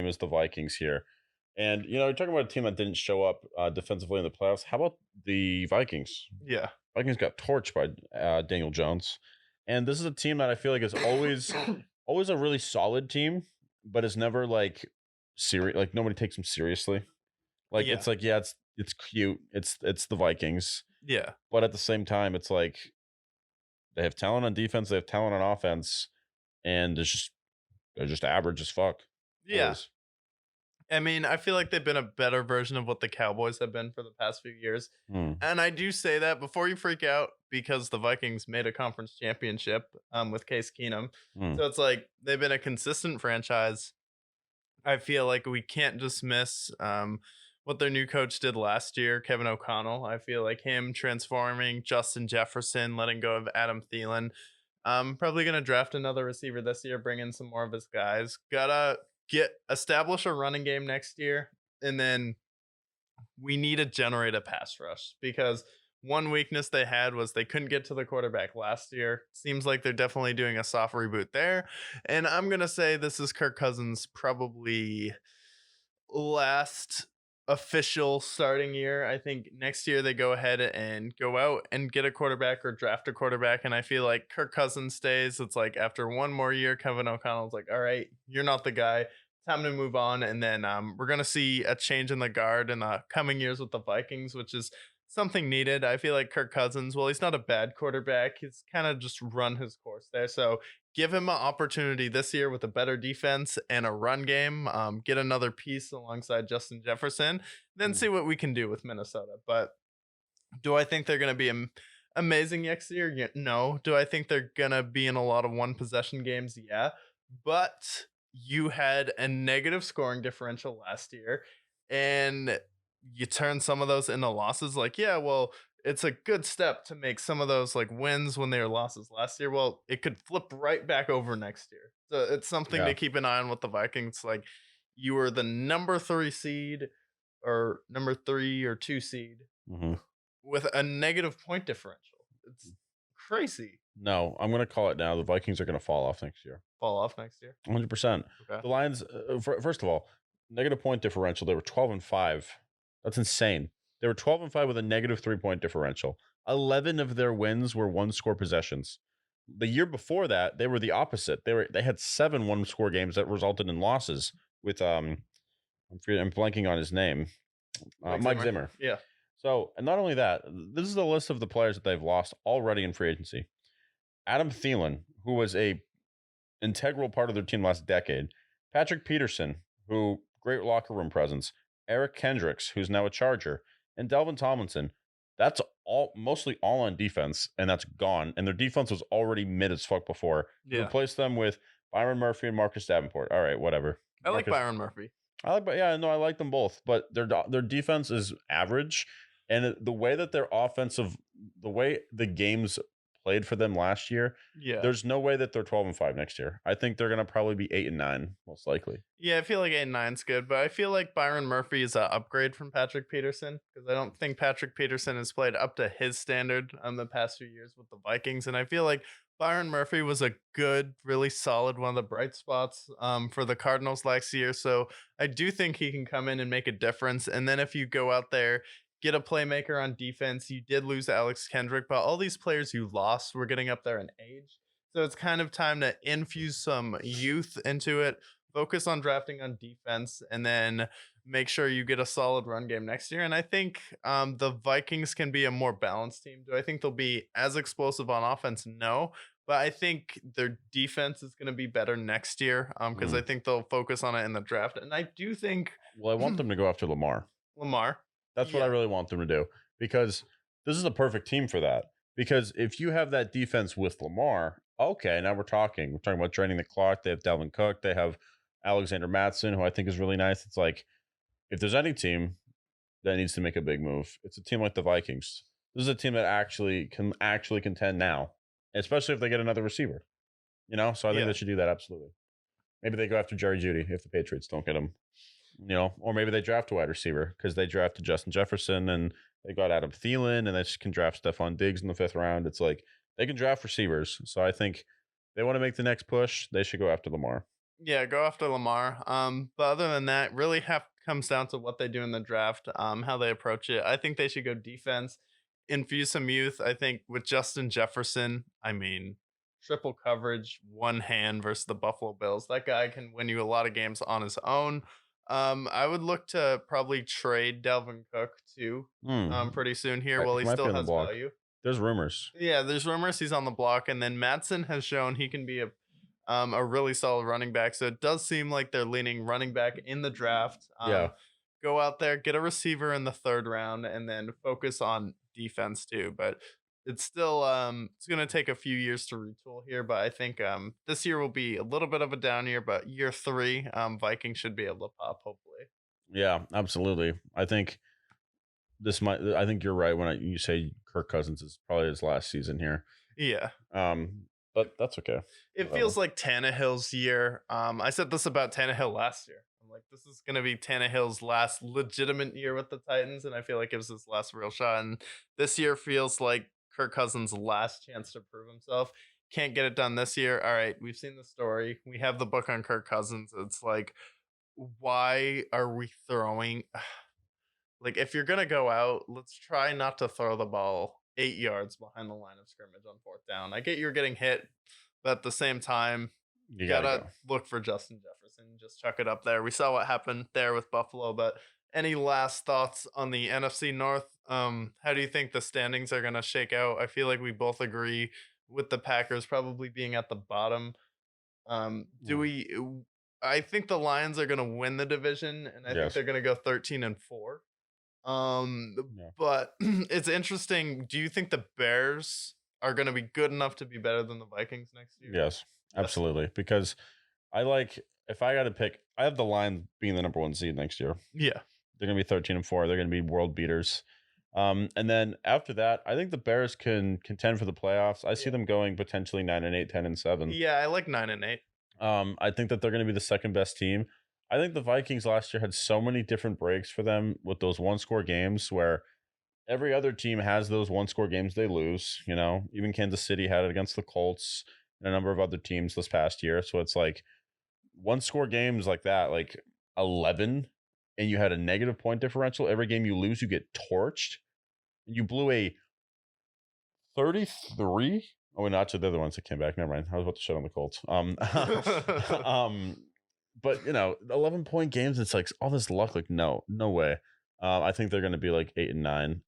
is the Vikings here. And, you're talking about a team that didn't show up defensively in the playoffs. How about the Vikings? Yeah. Vikings got torched by Daniel Jones. And this is a team that I feel like is always a really solid team, but it's never like serious. Like nobody takes them seriously. Like Yeah. it's like, yeah, it's cute. It's the Vikings. Yeah. But at the same time, it's like they have talent on defense, they have talent on offense, and they're just average as fuck. Yeah. Always. I mean, I feel like they've been a better version of what the Cowboys have been for the past few years. Hmm. And I do say that before you freak out because the Vikings made a conference championship with Case Keenum. Hmm. So it's like they've been a consistent franchise. I feel like we can't dismiss what their new coach did last year, Kevin O'Connell. I feel like him transforming Justin Jefferson, letting go of Adam Thielen. Probably gonna draft another receiver this year, bring in some more of his guys. Gotta establish a running game next year, and then we need to generate a pass rush because one weakness they had was they couldn't get to the quarterback last year. Seems like they're definitely doing a soft reboot there. And I'm gonna say this is Kirk Cousins' probably last official starting year. I think next year they go ahead and go out and get a quarterback or draft a quarterback. And I feel like Kirk Cousins stays. It's like after one more year, Kevin O'Connell's like, all right, you're not the guy. Time to move on. And then we're going to see a change in the guard in the coming years with the Vikings, which is something needed. I feel like Kirk Cousins, well, he's not a bad quarterback. He's kind of just run his course there. So give him an opportunity this year with a better defense and a run game. Get another piece alongside Justin Jefferson, then Hmm. see what we can do with Minnesota. But do I think they're going to be amazing next year? No. Do I think they're going to be in a lot of one possession games? Yeah. But you had a negative scoring differential last year and you turn some of those into losses. Like, yeah, well, it's a good step to make some of those like wins when they were losses last year. Well, it could flip right back over next year. So it's something to Yeah. keep an eye on with the Vikings. Like you were the number 3 seed or number 3 or 2 seed Hmm. with a negative point differential. It's crazy. No, I'm going to call it now. The Vikings are going to fall off next year. Fall off next year. 100%. Okay. The Lions, first of all, negative point differential. They were 12-5. That's insane. They were 12-5 with a negative 3 point differential. 11 of their wins were one score possessions. The year before that, they were the opposite. They had 7 one score games that resulted in losses with I'm blanking on his name, Mike Zimmer. Yeah. So, and not only that, this is the list of the players that they've lost already in free agency. Adam Thielen, who was a integral part of their team last decade. Patrick Peterson, who great locker room presence. Eric Kendricks, who's now a Charger, and Delvin Tomlinson. That's mostly all on defense, and that's gone. And their defense was already mid as fuck before. You Yeah. replace them with Byron Murphy and Marcus Davenport. All right, whatever. I like Marcus, Byron Murphy. I like them both, but their defense is average, and the way that the way the games played for them last year, Yeah. there's no way that they're 12-5 next year. I think they're gonna probably be 8-9, most likely. Yeah, I feel like 8 and 9's good, but I feel like Byron Murphy is an upgrade from Patrick Peterson because I don't think Patrick Peterson has played up to his standard the past few years with the Vikings, and I feel like Byron Murphy was a good, really solid one of the bright spots for the Cardinals last year. So I do think he can come in and make a difference. And then if you go out there, get a playmaker on defense, you did lose Alex Kendrick, but all these players you lost were getting up there in age. So it's kind of time to infuse some youth into it, focus on drafting on defense, and then make sure you get a solid run game next year. And I think the Vikings can be a more balanced team. Do I think they'll be as explosive on offense? No. But I think their defense is going to be better next year because I think they'll focus on it in the draft. And I do think Well, I want them to go after Lamar. Lamar. That's what I Yeah. really want them to do because this is a perfect team for that. Because if you have that defense with Lamar, okay, now we're talking. We're talking about draining the clock. They have Dalvin Cook. They have Alexander Mattson, who I think is really nice. It's like if there's any team that needs to make a big move, it's a team like the Vikings. This is a team that can contend now, especially if they get another receiver. So I think Yeah. they should do that absolutely. Maybe they go after Jerry Jeudy if the Patriots don't get him. Or maybe they draft a wide receiver because they drafted Justin Jefferson and they got Adam Thielen and they just can draft Stephon Diggs in the 5th round. It's like they can draft receivers. So I think they want to make the next push. They should go after Lamar. Yeah, go after Lamar. But other than that, really comes down to what they do in the draft, how they approach it. I think they should go defense, infuse some youth. I think with Justin Jefferson, I mean, triple coverage, one hand versus the Buffalo Bills. That guy can win you a lot of games on his own. I would look to probably trade Delvin Cook too, Hmm. pretty soon here He while he might be still on the has block. value. There's rumors. Yeah, there's rumors he's on the block, and then Madsen has shown he can be a really solid running back. So it does seem like they're leaning running back in the draft. Yeah. Go out there, get a receiver in the third round, and then focus on defense too. But it's still it's gonna take a few years to retool here. But I think this year will be a little bit of a down year, but year three, Vikings should be able to pop, hopefully. Yeah, absolutely. I think you're right when you say Kirk Cousins is probably his last season here. Yeah. Um, but that's okay. It Whatever. feels like Tannehill's year. I said this about Tannehill last year. I'm like, this is gonna be Tannehill's last legitimate year with the Titans, and I feel like it was his last real shot. And this year feels like Kirk Cousins' last chance to prove himself. Can't get it done this year. All right, we've seen the story. We have the book on Kirk Cousins. It's like, why are we throwing? Like, if you're gonna go out, let's try not to throw the ball 8 yards behind the line of scrimmage on fourth down. I get you're getting hit, but at the same time, You gotta gotta go. look for Justin Jefferson. Just chuck it up there. We saw what happened there with Buffalo. But any last thoughts on the NFC North? How do you think the standings are gonna shake out? I feel like we both agree with the Packers probably being at the bottom. Do Mm. we? I think the Lions are gonna win the division, and I think Yes. they're gonna go 13-4. Um, Yeah. but it's interesting. Do you think the Bears are going to be good enough to be better than the Vikings next year? Yes. That's Absolutely. Because if I got to pick, I have the line being the number one seed next year. yeah, They're gonna be 13-4. They're gonna be world beaters. And then after that, I think the Bears can contend for the playoffs. I see yeah, them going potentially 9-8, 10-7. yeah. I like 9-8. I think that they're going to be the second best team. I think the Vikings last year had so many different breaks for them with those one score games where every other team has those one score games they lose. Even Kansas City had it against the Colts and a number of other teams this past year. So it's like one score games like that, like 11, and you had a negative point differential. Every game you lose, you get torched. You blew a 33. Oh, wait, not to the other ones that came back. Never mind. I was about to shut on the Colts. But 11-point games. It's like all this luck. Like no way. I think they're going to be like 8-9, and